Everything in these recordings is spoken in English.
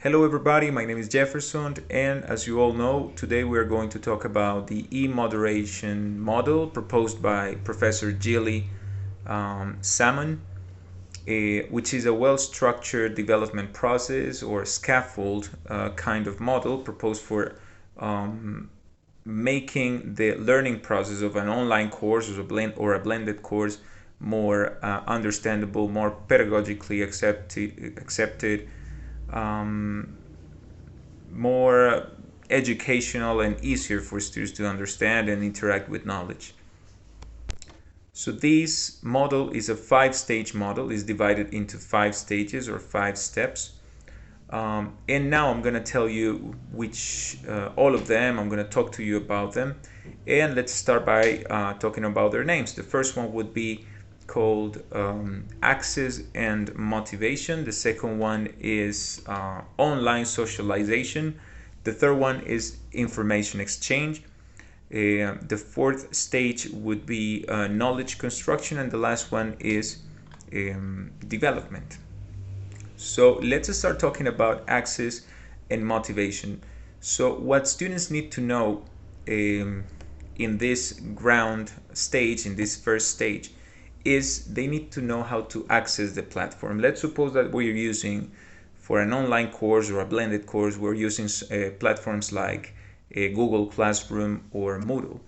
Hello everybody, my name is Jefferson, and as you all know, today we are going to talk about the e-moderation model proposed by Professor Gilly Salmon, which is a well-structured development process or scaffold kind of model proposed for making the learning process of an online course or a blended course more understandable, more pedagogically accepted, um, more educational and easier for students to understand and interact with knowledge. So this model is a five-stage model, is divided into 5 stages or 5 steps. And now I'm going to tell you all of them. I'm going to talk to you about them. And let's start by talking about their names. The first one would be called Access and Motivation. The second one is Online Socialization. The third one is Information Exchange. The fourth stage would be Knowledge Construction. And the last one is Development. So let's start talking about access and motivation. So what students need to know in this ground stage, in this first stage, is they need to know how to access the platform. Let's suppose that we're using, for an online course or a blended course, we're using platforms like Google Classroom or Moodle.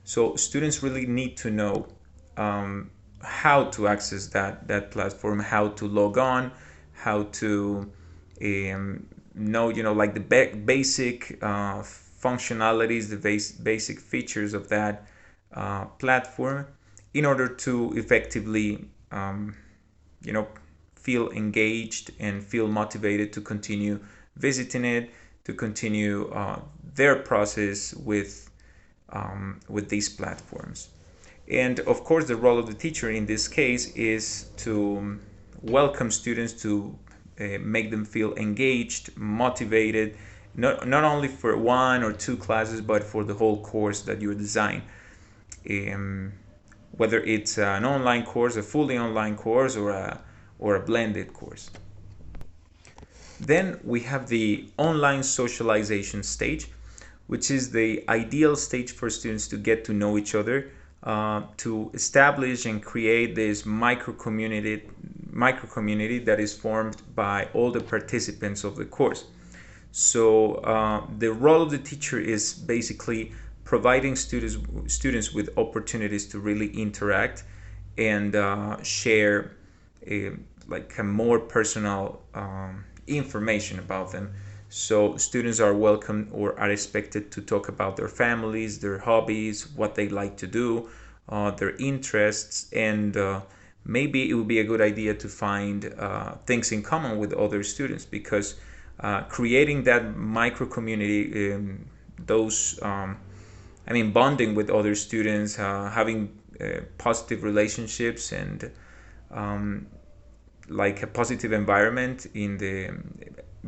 So students really need to know how to access that platform, how to log on, how to know, like the basic functionalities, the basic features of that platform, in order to effectively, you know, feel engaged and feel motivated to continue visiting it, to continue their process with these platforms. And of course, the role of the teacher in this case is to welcome students, to make them feel engaged, motivated, not only for 1 or 2 classes, but for the whole course that you design. Whether it's an online course, a fully online course, or a blended course. Then we have the online socialization stage, which is the ideal stage for students to get to know each other, to establish and create this micro community that is formed by all the participants of the course. So the role of the teacher is basically providing students with opportunities to really interact and share like a more personal information about them. So students are welcome or are expected to talk about their families, their hobbies, what they like to do, their interests, and maybe it would be a good idea to find things in common with other students, because creating that micro community, bonding with other students, having positive relationships, and like a positive environment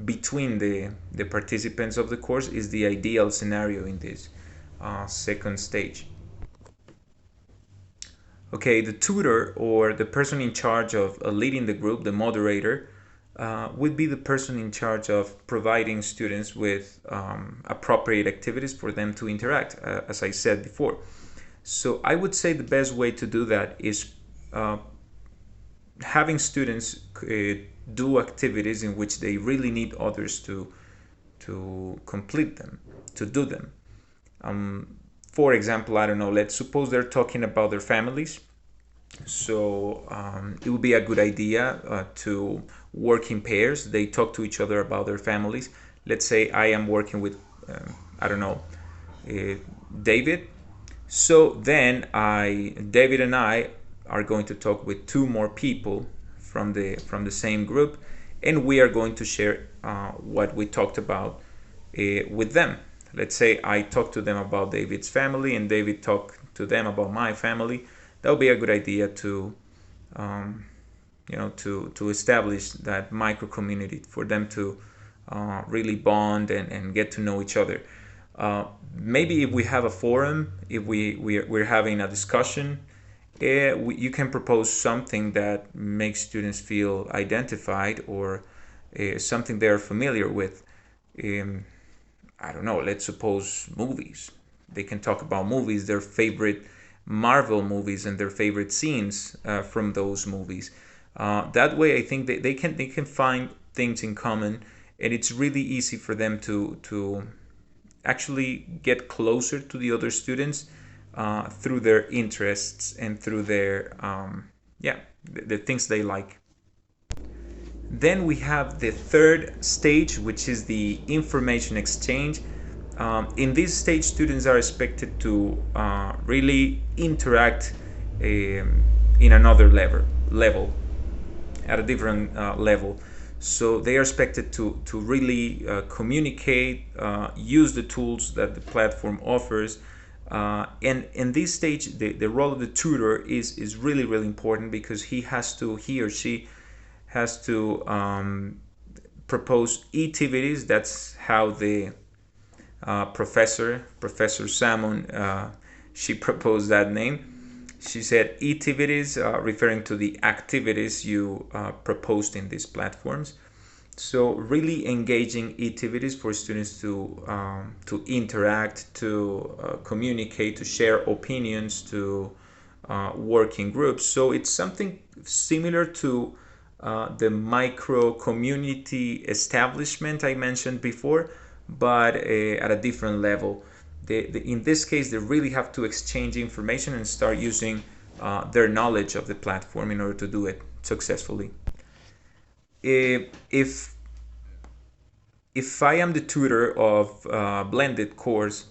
between the participants of the course is the ideal scenario in this second stage. Okay, the tutor, or the person in charge of leading the group, the moderator, would be the person in charge of providing students with appropriate activities for them to interact, as I said before. So I would say the best way to do that is having students do activities in which they really need others to complete them, to do them. For example, I don't know, let's suppose they're talking about their families. So it would be a good idea to work in pairs. They talk to each other about their families. Let's say I am working with, I don't know, David. So then David and I are going to talk with 2 more people from the same group, and we are going to share what we talked about with them. Let's say I talk to them about David's family, and David talked to them about my family. That would be a good idea to to establish that micro community for them to really bond and get to know each other. Maybe if we have a forum, if we're having a discussion, you can propose something that makes students feel identified or something they are familiar with. Um, I don't know, let's suppose movies. They can talk about movies, their favorite Marvel movies and their favorite scenes from those movies. That way, I think they can find things in common, and it's really easy for them to actually get closer to the other students through their interests and through their yeah the things they like. Then we have the third stage, which is the information exchange. In this stage, students are expected to really interact in another level at a different level. So they are expected to really communicate, use the tools that the platform offers. And in this stage, the role of the tutor is really, really important, because he or she has to propose activities. That's how the Professor Salmon, she proposed that name. She said activities, referring to the activities you proposed in these platforms. So really engaging activities for students to interact, to communicate, to share opinions, to work in groups. So it's something similar to the micro community establishment I mentioned before, but at a different level. In this case, they really have to exchange information and start using their knowledge of the platform in order to do it successfully. If if I am the tutor of a blended course,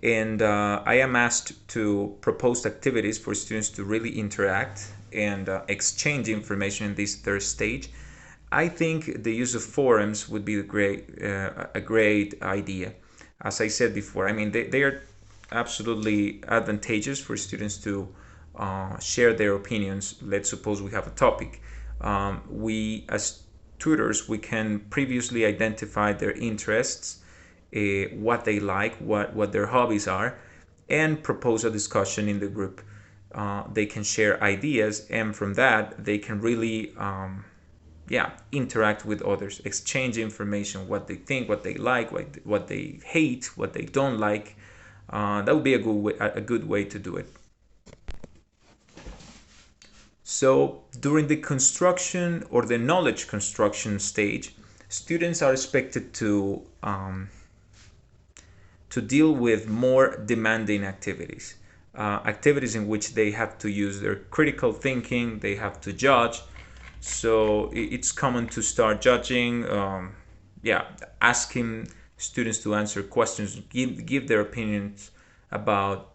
and I am asked to propose activities for students to really interact and exchange information in this third stage, I think the use of forums would be a great idea. As I said before, I mean, they are absolutely advantageous for students to share their opinions. Let's suppose we have a topic. We, as tutors, we can previously identify their interests, what they like, what their hobbies are, and propose a discussion in the group. They can share ideas, and from that, they can really interact with others, exchange information, what they think, what they like, what they hate, what they don't like. That would be a good way to do it. So during the construction or the knowledge construction stage, students are expected to deal with more demanding activities, activities in which they have to use their critical thinking, they have to judge. So it's common to start judging, asking students to answer questions, give their opinions about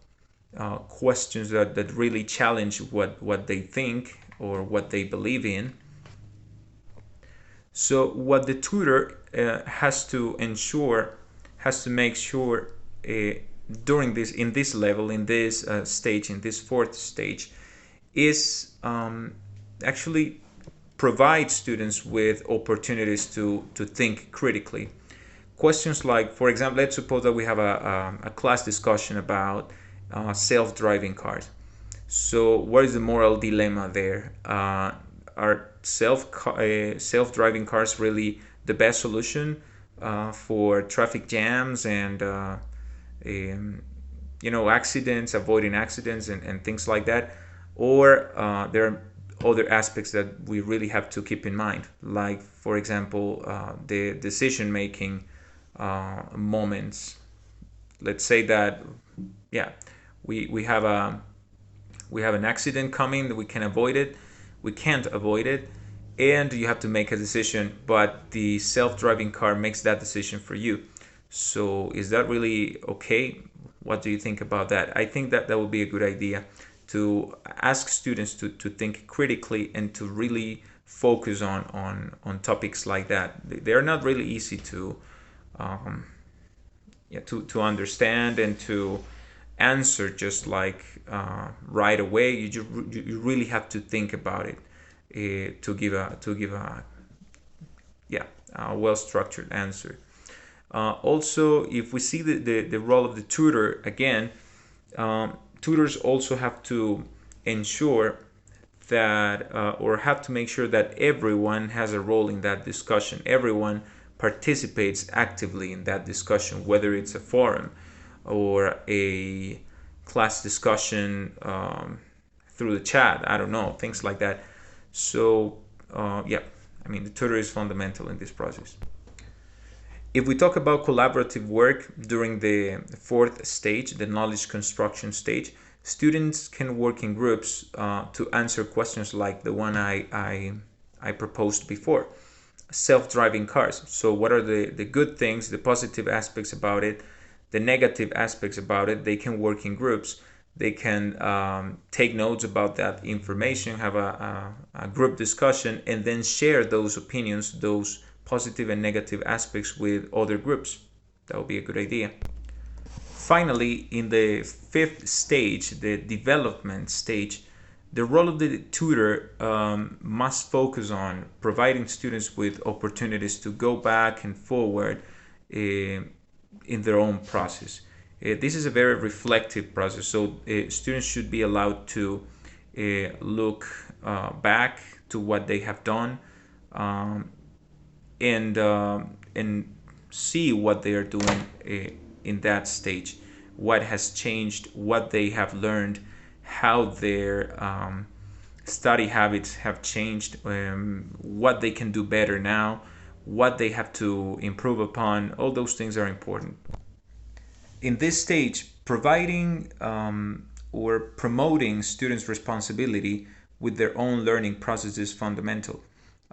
questions that really challenge what they think or what they believe in. So what the tutor has to make sure during in this level, in this stage, in this fourth stage, is actually provide students with opportunities to think critically. Questions like, for example, let's suppose that we have a class discussion about self-driving cars. So what is the moral dilemma there? Are self-driving cars really the best solution for traffic jams and accidents, avoiding accidents and things like that? Or there are other aspects that we really have to keep in mind, like, for example, the decision-making moments. Let's say that, we have an accident coming, that we can't avoid it, and you have to make a decision, but the self-driving car makes that decision for you. So is that really okay? What do you think about that? I think that would be a good idea, to ask students to think critically and to really focus on topics like that. They're not really easy to understand and to answer just like right away. You really have to think about it to give a well structured answer. Also, if we see the role of the tutor again, tutors also have to ensure that or have to make sure that everyone has a role in that discussion. Everyone participates actively in that discussion, whether it's a forum or a class discussion through the chat. I don't know, things like that. So yeah, I mean, the tutor is fundamental in this process. If we talk about collaborative work during the fourth stage, the knowledge construction stage, students can work in groups to answer questions like the one I proposed before. Self-driving cars. So what are the good things, the positive aspects about it, the negative aspects about it? They can work in groups. They can take notes about that information, have a group discussion, and then share those opinions, those positive and negative aspects with other groups. That would be a good idea. Finally, in the fifth stage, the development stage, the role of the tutor must focus on providing students with opportunities to go back and forward in their own process. This is a very reflective process, so students should be allowed to look back to what they have done, and see what they are doing in that stage, what has changed, what they have learned, how their study habits have changed, what they can do better now, what they have to improve upon. All those things are important. In this stage, providing or promoting students' responsibility with their own learning process is fundamental.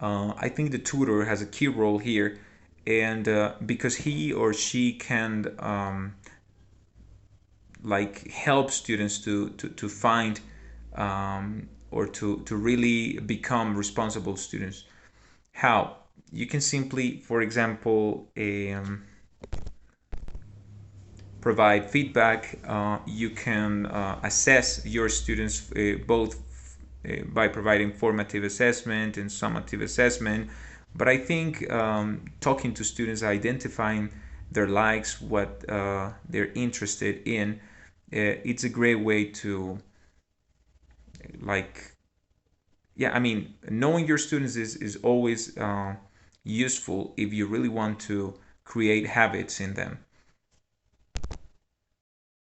I think the tutor has a key role here, and because he or she can like help students to find or to really become responsible students. How? You can simply, for example, provide feedback. You can assess your students both by providing formative assessment and summative assessment. But I think talking to students, identifying their likes, what they're interested in, it's a great way to, like, yeah, I mean, knowing your students is always useful if you really want to create habits in them.